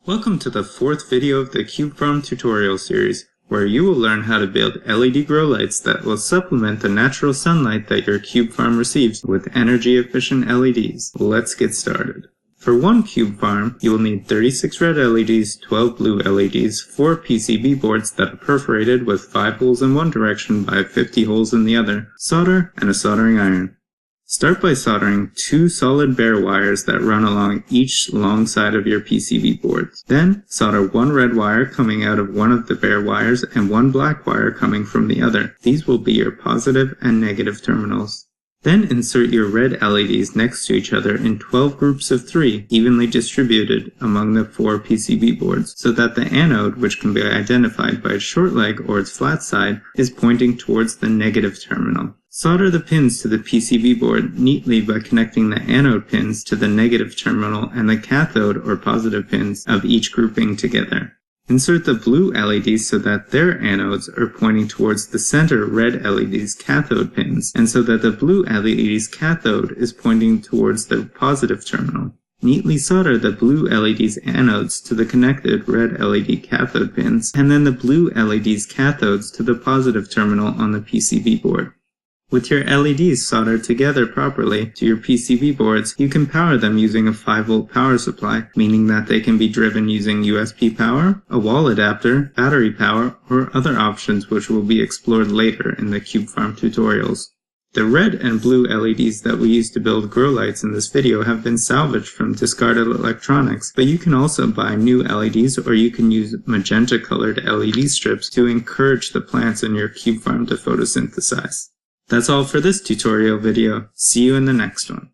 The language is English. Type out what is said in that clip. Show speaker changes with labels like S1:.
S1: Welcome to the fourth video of the CubeFarm tutorial series, where you will learn how to build LED grow lights that will supplement the natural sunlight that your CubeFarm receives with energy-efficient LEDs. Let's get started. For one CubeFarm, you will need 36 red LEDs, 12 blue LEDs, 4 PCB boards that are perforated with 5 holes in one direction by 50 holes in the other, solder, and a soldering iron. Start by soldering 2 solid bare wires that run along each long side of your PCB boards. Then, solder 1 red wire coming out of one of the bare wires and 1 black wire coming from the other. These will be your positive and negative terminals. Then insert your red LEDs next to each other in 12 groups of 3, evenly distributed among the 4 PCB boards, so that the anode, which can be identified by its short leg or its flat side, is pointing towards the negative terminal. Solder the pins to the PCB board neatly by connecting the anode pins to the negative terminal and the cathode or positive pins of each grouping together. Insert the blue LEDs so that their anodes are pointing towards the center red LED's cathode pins, and so that the blue LED's cathode is pointing towards the positive terminal. Neatly solder the blue LED's anodes to the connected red LED cathode pins, and then the blue LED's cathodes to the positive terminal on the PCB board. With your LEDs soldered together properly to your PCB boards, you can power them using a 5-volt power supply, meaning that they can be driven using USB power, a wall adapter, battery power, or other options which will be explored later in the CubeFarm tutorials. The red and blue LEDs that we used to build grow lights in this video have been salvaged from discarded electronics, but you can also buy new LEDs, or you can use magenta-colored LED strips to encourage the plants in your CubeFarm to photosynthesize. That's all for this tutorial video. See you in the next one.